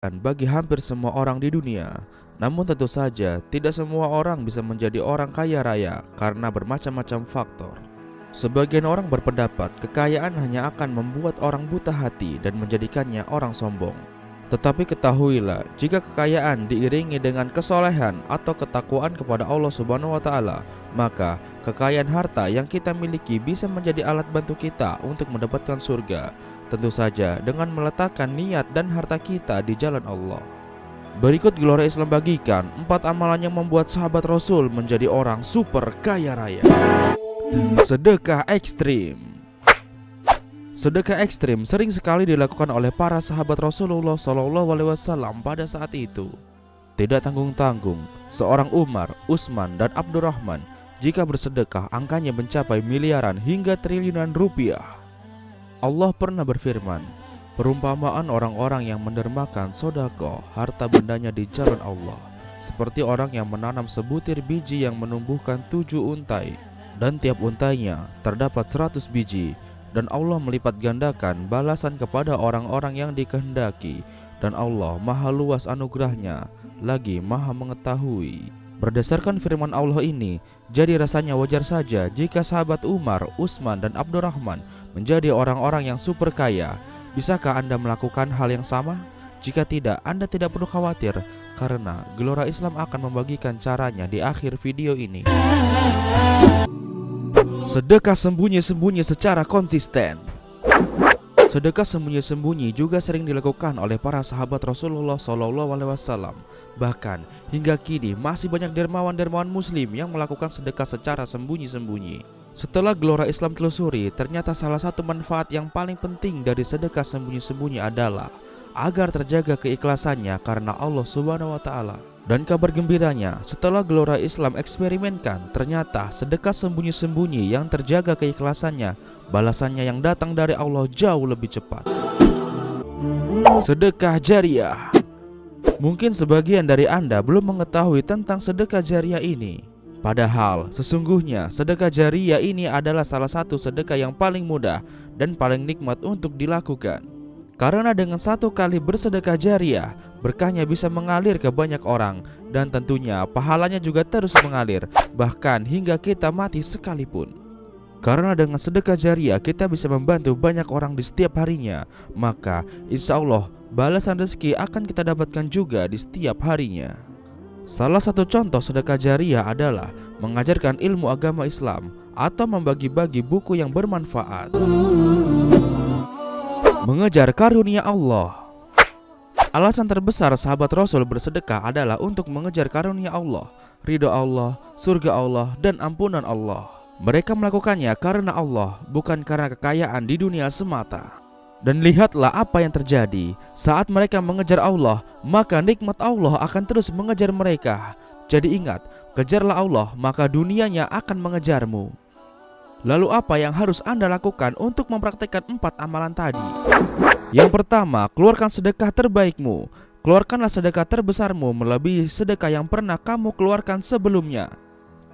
bagi hampir semua orang di dunia. Namun tentu saja tidak semua orang bisa menjadi orang kaya raya karena bermacam-macam faktor. Sebagian orang berpendapat kekayaan hanya akan membuat orang buta hati dan menjadikannya orang sombong. Tetapi ketahuilah, jika kekayaan diiringi dengan kesolehan atau ketakwaan kepada Allah Subhanahu wa taala, maka kekayaan harta yang kita miliki bisa menjadi alat bantu kita untuk mendapatkan surga. Tentu saja dengan meletakkan niat dan harta kita di jalan Allah. Berikut Gelora Islam bagikan 4 amalan yang membuat sahabat Rasul menjadi orang super kaya raya. Sedekah ekstrim. Sedekah ekstrim sering sekali dilakukan oleh para sahabat Rasulullah SAW pada saat itu. Tidak tanggung-tanggung, seorang Umar, Utsman, dan Abdurrahman jika bersedekah angkanya mencapai miliaran hingga triliunan rupiah. Allah pernah berfirman, perumpamaan orang-orang yang mendermakan sedekah harta bendanya di jalan Allah, seperti orang yang menanam sebutir biji yang menumbuhkan 7 untai, dan tiap untainya terdapat 100 biji, dan Allah melipat gandakan balasan kepada orang-orang yang dikehendaki, dan Allah maha luas anugerahnya, lagi maha mengetahui. Berdasarkan firman Allah ini, jadi rasanya wajar saja jika sahabat Umar, Utsman, dan Abdurrahman menjadi orang-orang yang super kaya. Bisakah Anda melakukan hal yang sama? Jika tidak, Anda tidak perlu khawatir, karena Gelora Islam akan membagikan caranya di akhir video ini. Sedekah sembunyi-sembunyi secara konsisten. Sedekah sembunyi-sembunyi juga sering dilakukan oleh para sahabat Rasulullah SAW. Bahkan hingga kini masih banyak dermawan-dermawan muslim yang melakukan sedekah secara sembunyi-sembunyi. Setelah Gelora Islam telusuri, ternyata salah satu manfaat yang paling penting dari sedekah sembunyi-sembunyi adalah agar terjaga keikhlasannya karena Allah Subhanahu wa taala. Dan kabar gembiranya, setelah Gelora Islam eksperimenkan, ternyata sedekah sembunyi-sembunyi yang terjaga keikhlasannya, balasannya yang datang dari Allah jauh lebih cepat. Sedekah jariah. Mungkin sebagian dari Anda belum mengetahui tentang sedekah jariah ini. Padahal sesungguhnya sedekah jariah ini adalah salah satu sedekah yang paling mudah dan paling nikmat untuk dilakukan. Karena dengan satu kali bersedekah jariah, berkahnya bisa mengalir ke banyak orang, dan tentunya pahalanya juga terus mengalir, bahkan hingga kita mati sekalipun. Karena dengan sedekah jariah kita bisa membantu banyak orang di setiap harinya, maka insya Allah balasan rezeki akan kita dapatkan juga di setiap harinya. Salah satu contoh sedekah jariah adalah mengajarkan ilmu agama Islam atau membagi-bagi buku yang bermanfaat. Mengejar karunia Allah. Alasan terbesar sahabat Rasul bersedekah adalah untuk mengejar karunia Allah, ridha Allah, surga Allah, dan ampunan Allah. Mereka melakukannya karena Allah, bukan karena kekayaan di dunia semata. Dan lihatlah apa yang terjadi. Saat mereka mengejar Allah, maka nikmat Allah akan terus mengejar mereka. Jadi ingat, kejarlah Allah, maka dunianya akan mengejarmu. Lalu apa yang harus Anda lakukan untuk mempraktikkan 4 amalan tadi? Yang pertama, keluarkan sedekah terbaikmu. Keluarkanlah sedekah terbesarmu melebihi sedekah yang pernah kamu keluarkan sebelumnya.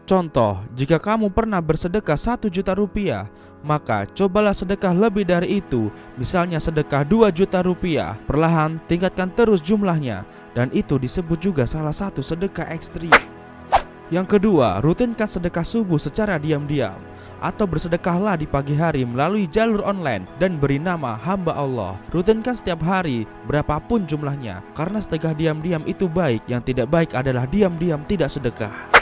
Contoh, jika kamu pernah bersedekah 1 juta rupiah, maka cobalah sedekah lebih dari itu. Misalnya sedekah 2 juta rupiah. Perlahan tingkatkan terus jumlahnya, dan itu disebut juga salah satu sedekah ekstrim. Yang kedua, rutinkan sedekah subuh secara diam-diam, atau bersedekahlah di pagi hari melalui jalur online dan beri nama hamba Allah. Rutinkan setiap hari berapapun jumlahnya, karena sedekah diam-diam itu baik. Yang tidak baik adalah diam-diam tidak sedekah.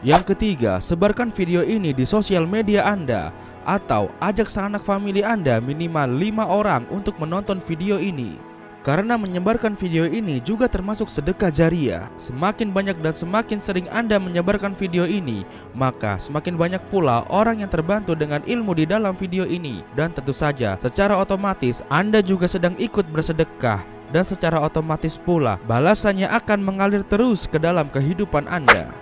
Yang ketiga, sebarkan video ini di sosial media Anda, atau ajak sanak famili Anda minimal 5 orang untuk menonton video ini. Karena menyebarkan video ini juga termasuk sedekah jariah. Semakin banyak dan semakin sering Anda menyebarkan video ini, maka semakin banyak pula orang yang terbantu dengan ilmu di dalam video ini. Dan tentu saja secara otomatis Anda juga sedang ikut bersedekah, dan secara otomatis pula balasannya akan mengalir terus ke dalam kehidupan Anda.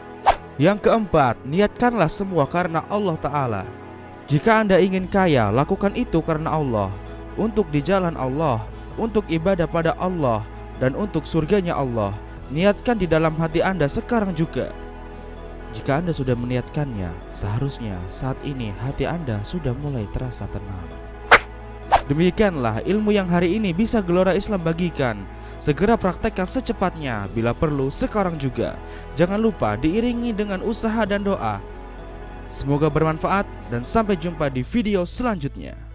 Yang keempat, niatkanlah semua karena Allah Ta'ala. Jika Anda ingin kaya, lakukan itu karena Allah, untuk di jalan Allah, untuk ibadah pada Allah, dan untuk surganya Allah. Niatkan di dalam hati Anda sekarang juga. Jika Anda sudah meniatkannya, seharusnya saat ini hati Anda sudah mulai terasa tenang. Demikianlah ilmu yang hari ini bisa Gelora Islam bagikan. Segera praktekkan secepatnya, bila perlu sekarang juga. Jangan lupa diiringi dengan usaha dan doa. Semoga bermanfaat dan sampai jumpa di video selanjutnya.